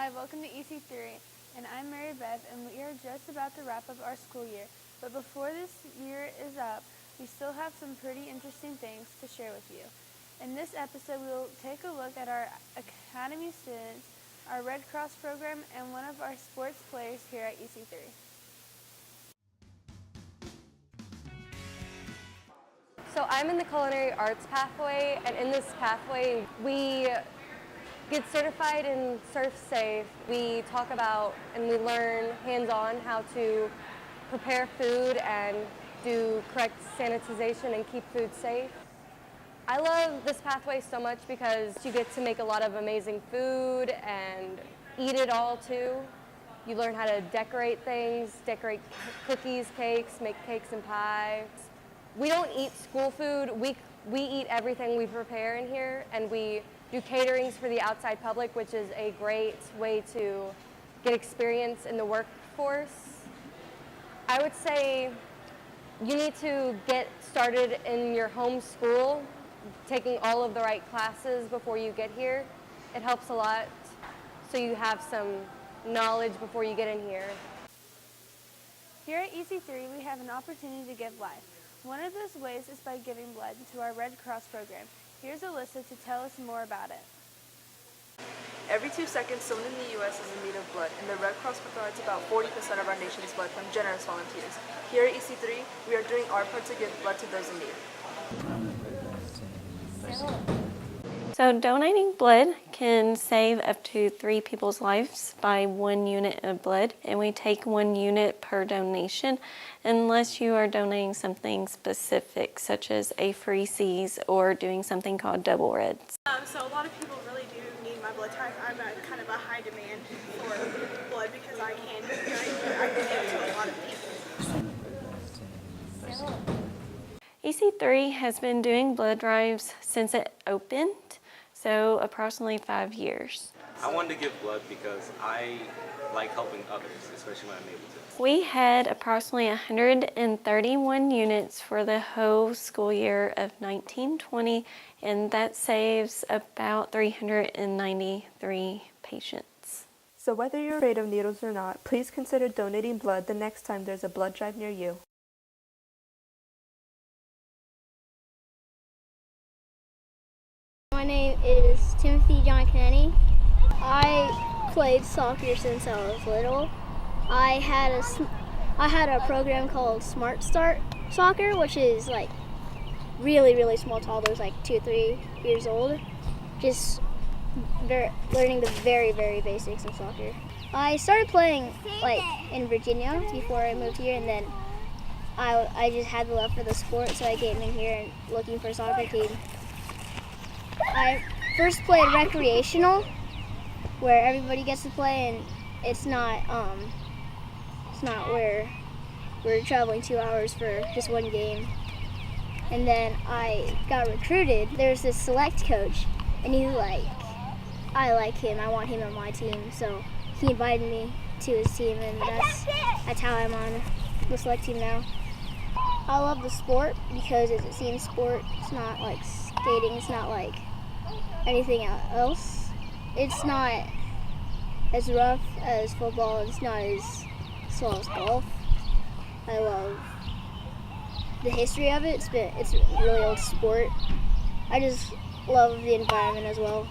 Hi, welcome to EC3, and I'm Mary Beth, and we are just about to wrap up our school year. But before this year is up, we still have some pretty interesting things to share with you. In this episode, we will take a look at our Academy students, our Red Cross program, and one of our sports players here at EC3. So I'm in the culinary arts pathway, and in this pathway we get certified in SurfSafe. We talk about and we learn hands-on how to prepare food and do correct sanitization and keep food safe. I love this pathway so much because you get to make a lot of amazing food and eat it all too. You learn how to decorate things, decorate cookies, cakes, make cakes and pies. We don't eat school food. We eat everything we prepare in here, and we do caterings for the outside public, which is a great way to get experience in the workforce. I would say you need to get started in your home school, taking all of the right classes before you get here. It helps a lot, so you have some knowledge before you get in here. Here at EC3, we have an opportunity to give life. One of those ways is by giving blood to our Red Cross program. Here's Alyssa to tell us more about it. Every 2 seconds, someone in the U.S. is in need of blood, and the Red Cross provides about 40% of our nation's blood from generous volunteers. Here at EC3, we are doing our part to give blood to those in need. So donating blood can save up to 3 people's lives by 1 unit of blood, and we take 1 unit per donation unless you are donating something specific such as apheresis or doing something called double reds. So a lot of people really do need my blood type. I'm kind of a high demand for blood because I can give to a lot of people. EC3 has been doing blood drives since it opened, so approximately 5 years. I wanted to give blood because I like helping others, especially when I'm able to. We had approximately 131 units for the whole school year of 1920, and that saves about 393 patients. So whether you're afraid of needles or not, please consider donating blood the next time there's a blood drive near you. My name is Timothy John Kennedy. I played soccer since I was little. I had a program called Smart Start Soccer, which is like really small toddlers, like 2 or 3 years old, just learning the very basics of soccer. I started playing like in Virginia before I moved here, and then I just had the love for the sport, so I came in here and looking for a soccer team. I first played recreational, where everybody gets to play, and it's not where we're traveling 2 hours for just 1 game. And then I got recruited. There's this select coach, and I like him. I want him on my team, so he invited me to his team, and that's how I'm on the select team now. I love the sport because it's a team sport. It's not like skating. It's not like anything else. It's not as rough as football. It's not as slow as golf. I love the history of it. It's a really old sport. I just love the environment as well.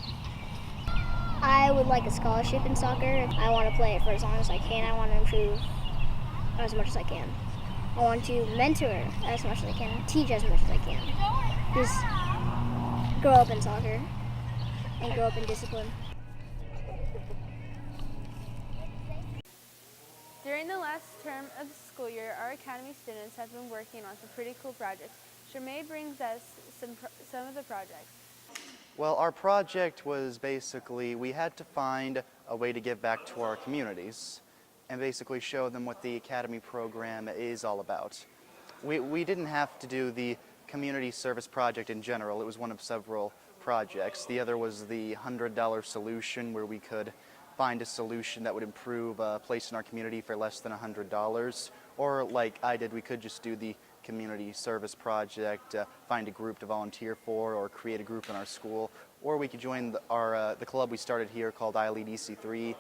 I would like a scholarship in soccer. I want to play it for as long as I can. I want to improve as much as I can. I want to mentor as much as I can, teach as much as I can. Just grow up in soccer and grow up in discipline. During the last term of the school year, our Academy students have been working on some pretty cool projects. Jermaine brings us some of the projects. Well, our project was basically, we had to find a way to give back to our communities and basically show them what the Academy program is all about. We didn't have to do the community service project in general. It was one of several projects. The other was the $100 solution, where we could find a solution that would improve a place in our community for less than $100. Or like I did, we could just do the community service project, find a group to volunteer for, or create a group in our school. Or we could join the club we started here called I Lead EC3,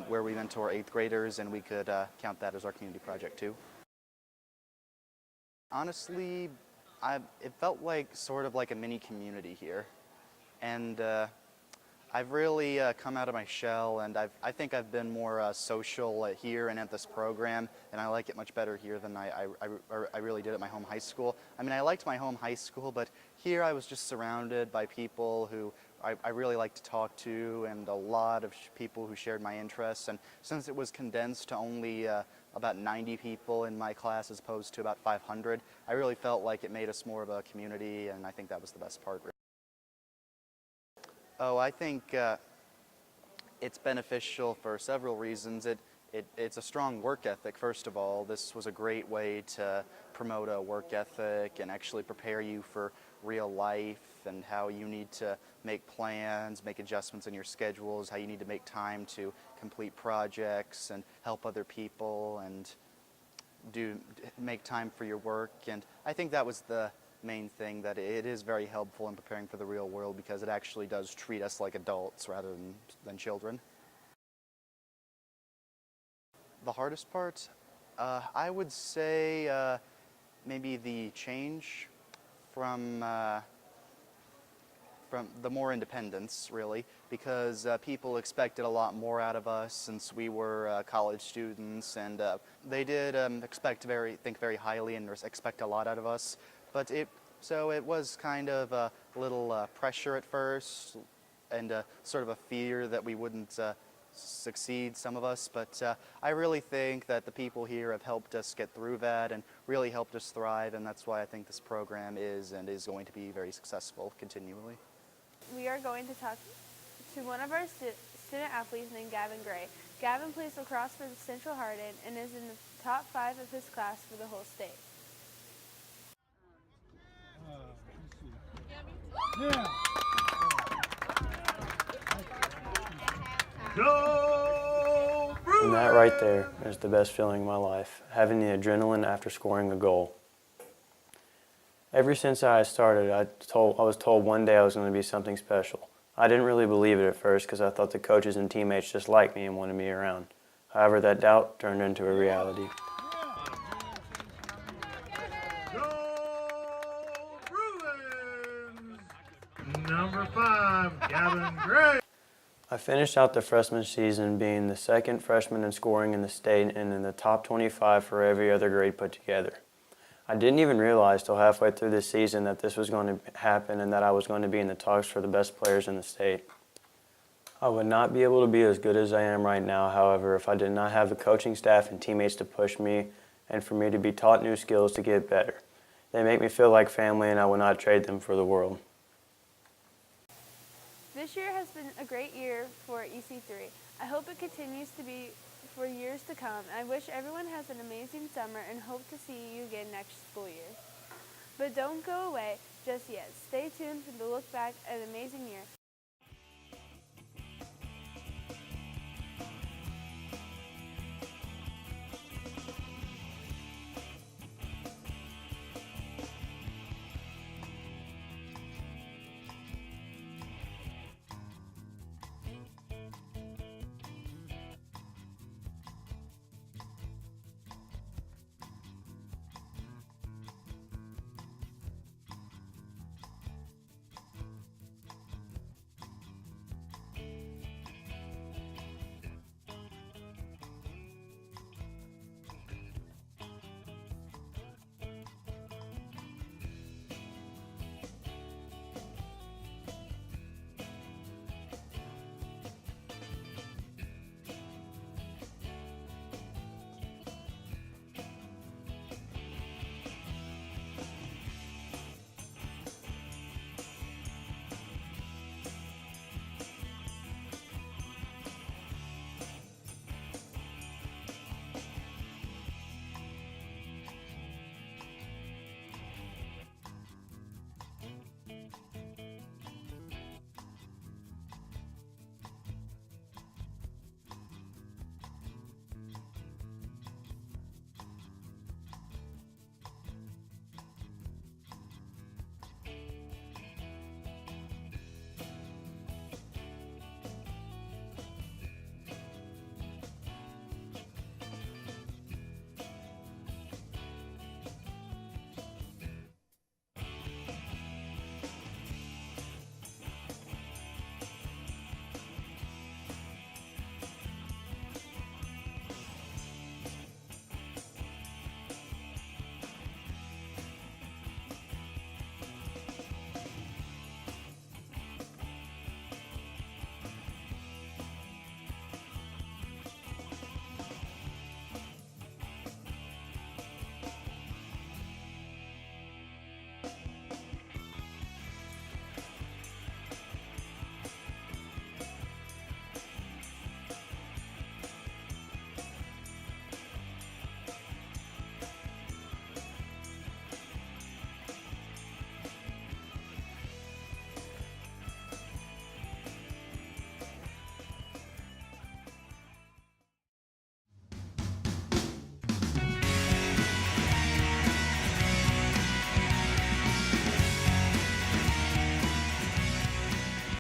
where we mentor 8th graders, and we could count that as our community project too. Honestly, it felt like sort of like a mini community here, and I've really come out of my shell, and I think I've been more social here and at this program, and I like it much better here than I really did at my home high school. I mean, I liked my home high school, but here I was just surrounded by people who I really liked to talk to, and a lot of people who shared my interests. And since it was condensed to only about 90 people in my class as opposed to about 500, I really felt like it made us more of a community, and I think that was the best part. Oh, I think it's beneficial for several reasons. It's a strong work ethic, first of all. This was a great way to promote a work ethic and actually prepare you for real life and how you need to make plans, make adjustments in your schedules, how you need to make time to complete projects and help other people and make time for your work. And I think that was the main thing, that it is very helpful in preparing for the real world because it actually does treat us like adults rather than children. The hardest part? I would say maybe the change from the more independence, really, because people expected a lot more out of us since we were college students, and they did think very highly and expect a lot out of us. But so it was kind of a little pressure at first, and sort of a fear that we wouldn't succeed, some of us. But I really think that the people here have helped us get through that and really helped us thrive, and that's why I think this program is going to be very successful continually. We are going to talk to one of our student athletes named Gavin Gray. Gavin plays lacrosse for Central Hardin and is in the top 5 of his class for the whole state. And that right there is the best feeling in my life, having the adrenaline after scoring a goal. Ever since I started, I was told one day I was going to be something special. I didn't really believe it at first because I thought the coaches and teammates just liked me and wanted me around. However, that doubt turned into a reality. Number 5, Gavin Gray. I finished out the freshman season being the second freshman in scoring in the state and in the top 25 for every other grade put together. I didn't even realize till halfway through the season that this was going to happen and that I was going to be in the talks for the best players in the state. I would not be able to be as good as I am right now, however, if I did not have the coaching staff and teammates to push me and for me to be taught new skills to get better. They make me feel like family, and I would not trade them for the world. This year has been a great year for EC3. I hope it continues to be for years to come. I wish everyone has an amazing summer and hope to see you again next school year. But don't go away just yet. Stay tuned for the look back at an amazing year.